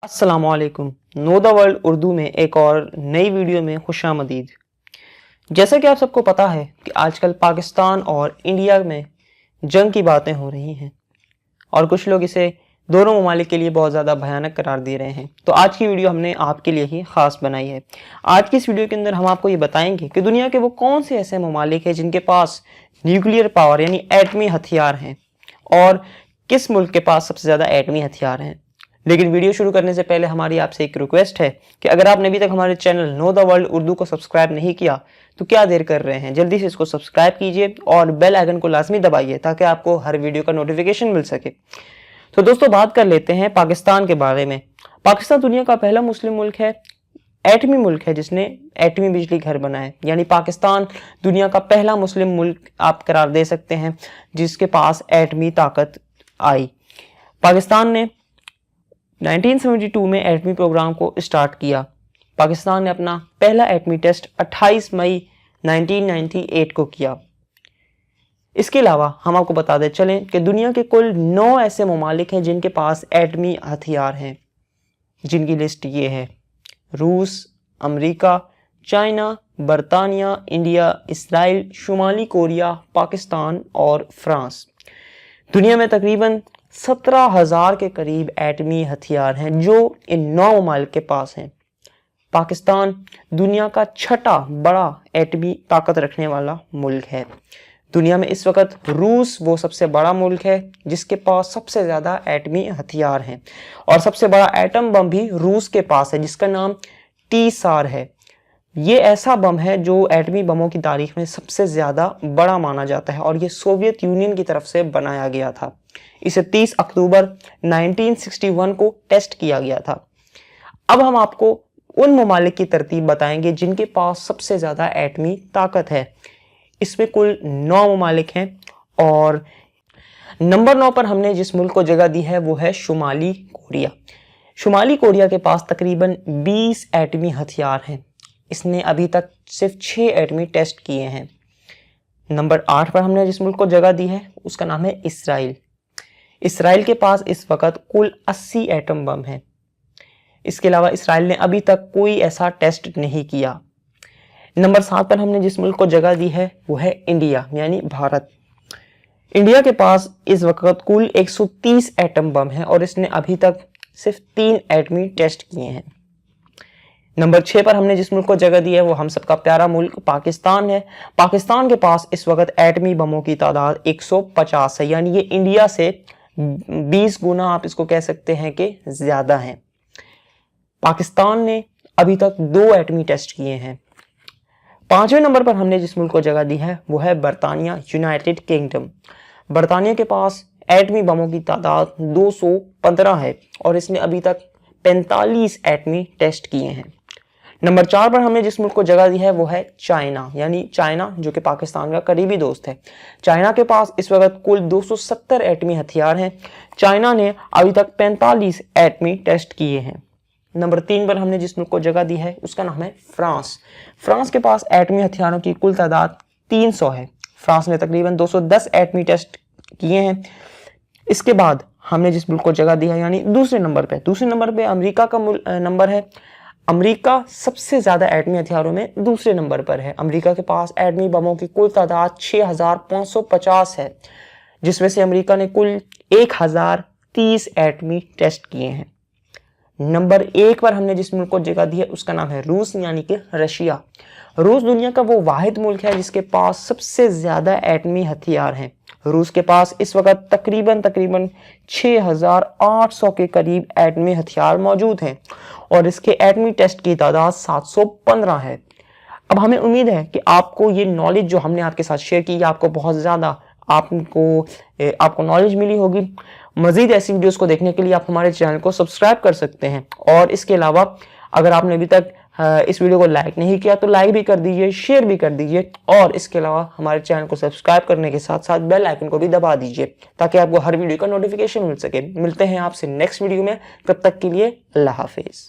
अस्सलाम वालेकुम। Know the world Urdu में एक और नई वीडियो में खुशामदीद। जैसा कि आप सबको पता है कि आजकल पाकिस्तान और इंडिया में जंग की बातें हो रही हैं और कुछ लोग इसे दोनों ममालिक के लिए बहुत ज़्यादा भयानक करार दे रहे हैं। तो आज की वीडियो हमने आपके लिए ही ख़ास बनाई है। आज की इस वीडियो के अंदर हम आपको ये बताएंगे कि दुनिया के वो कौन से ऐसे ममालिक हैं जिनके पास न्यूक्लियर पावर यानी एटमी हथियार हैं और किस मुल्क के पास सबसे ज़्यादा एटमी हथियार हैं। लेकिन वीडियो शुरू करने से पहले हमारी आपसे एक रिक्वेस्ट है कि अगर आपने अभी तक हमारे channel know the world Urdu को सब्सक्राइब नहीं किया तो क्या देर कर रहे हैं, जल्दी से इसको सब्सक्राइब कीजिए और बेल आइकन को लाजमी दबाइए ताकि आपको हर वीडियो का नोटिफिकेशन मिल सके। तो दोस्तों बात कर लेते हैं पाकिस्तान के बारे में। पाकिस्तान दुनिया का पहला मुस्लिम मुल्क है, एटमी मुल्क है जिसने एटमी बिजली घर बनाए, यानी पाकिस्तान दुनिया का पहला मुस्लिम मुल्क आप करार दे सकते हैं जिसके पास एटमी ताकत आई। पाकिस्तान ने 1972 में एटमी प्रोग्राम को स्टार्ट किया। पाकिस्तान ने अपना पहला एटमी टेस्ट 28 मई 1998 को किया। इसके अलावा हम आपको बताते चलें कि दुनिया के कुल 9 ऐसे ममालिक हैं जिनके पास एटमी हथियार हैं, जिनकी लिस्ट ये है: रूस, अमेरिका, चाइना, बरतानिया, इंडिया, इसराइल, शुमाली कोरिया, पाकिस्तान और फ्रांस। दुनिया में तकरीबन 17,000 के करीब एटमी हथियार हैं जो इन 9 ममालिक के पास हैं। पाकिस्तान दुनिया का छठा बड़ा एटमी ताकत रखने वाला मुल्क है। दुनिया में इस वक्त रूस वो सबसे बड़ा मुल्क है जिसके पास सबसे ज़्यादा एटमी हथियार हैं और सबसे बड़ा एटम बम भी रूस के पास है जिसका नाम टी-सार है। ये ऐसा बम है जो एटमी बमों की तारीख में सबसे ज़्यादा बड़ा माना जाता है और ये सोवियत यूनियन की तरफ से बनाया गया था। इसे 30 अक्टूबर 1961 को टेस्ट किया गया था। अब हम आपको उन ममालिक की तरतीब बताएंगे जिनके पास सबसे ज़्यादा एटमी ताकत है। इसमें कुल 9 ममालिक हैं और नंबर 9 पर हमने जिस मुल्क को जगह दी है वो है शुमाली कोरिया। शुमाली कोरिया के पास तकरीबन 20 एटमी हथियार हैं। इसने अभी तक सिर्फ 6 एटमी टेस्ट किए हैं। नंबर 8 पर हमने जिस मुल्क को जगह दी है उसका नाम है इसराइल। इसराइल के पास इस वक्त कुल 80 एटम बम हैं। इसके अलावा इसराइल ने अभी तक कोई ऐसा टेस्ट नहीं किया। नंबर 7 पर हमने जिस मुल्क को जगह दी है वो है इंडिया यानी भारत। इंडिया के पास इस वक्त कुल 130 एटम बम हैं और इसने अभी तक सिर्फ 3 एटमी टेस्ट किए हैं। नंबर 6 पर हमने जिस मुल्क को जगह दी है वो हम सबका प्यारा मुल्क पाकिस्तान है। पाकिस्तान के पास इस वक्त एटमी बमों की तादाद 150 है, यानी ये इंडिया से 20 गुना आप इसको कह सकते हैं कि ज़्यादा है। पाकिस्तान ने अभी तक 2 एटमी टेस्ट किए हैं। 5वें नंबर पर हमने जिस मुल्क को जगह दी है वो है बरतानिया यूनाइटेड किंगडम। बरतानिया के पास एटमी बमों की तादाद 215 है और इसने अभी तक 45 एटमी टेस्ट किए हैं। नंबर 4 पर हमने जिस मुल्क को जगह दी है वो है चाइना, यानी चाइना जो कि पाकिस्तान का करीबी दोस्त है। चाइना के पास इस वक्त कुल 270 एटमी हथियार हैं। चाइना ने अभी तक 45 एटमी टेस्ट किए हैं। नंबर 3 पर हमने जिस मुल्क को जगह दी है उसका नाम है फ्रांस। फ्रांस के पास एटमी हथियारों की कुल तादाद 300 है। फ्रांस ने तकरीबन 210 एटमी टेस्ट किए हैं। इसके बाद हमने जिस मुल्क को जगह दी है यानी दूसरे नंबर पे अमेरिका का नंबर है। अमेरिका सबसे ज़्यादा एटमी हथियारों में दूसरे नंबर पर है। अमेरिका के पास एटमी बमों की कुल तादाद 6550 है, जिसमें से अमेरिका ने कुल 1030 एटमी टेस्ट किए हैं। नंबर 1 पर हमने जिस मुल्क को जगह दी है उसका नाम है रूस यानी कि रशिया। रूस दुनिया का वो वाहिद मुल्क है जिसके पास सबसे ज़्यादा एटमी हथियार हैं। रूस के पास इस वक्त तकरीबन 6800 के करीब एटमी हथियार मौजूद हैं और इसके एटमी टेस्ट की तादाद 715 है। अब हमें उम्मीद है कि आपको ये नॉलेज जो हमने आपके साथ शेयर की आपको बहुत ज़्यादा आपको नॉलेज मिली होगी। मज़ीद ऐसी वीडियोस को देखने के लिए आप हमारे चैनल को सब्सक्राइब कर सकते हैं और इसके अलावा अगर आपने अभी तक इस वीडियो को लाइक नहीं किया तो लाइक भी कर दीजिए, शेयर भी कर दीजिए और इसके अलावा हमारे चैनल को सब्सक्राइब करने के साथ साथ बेल आइकन को भी दबा दीजिए ताकि आपको हर वीडियो का नोटिफिकेशन मिल सके। मिलते हैं आपसे नेक्स्ट वीडियो में, तब तक के लिए अल्लाह हाफिज़।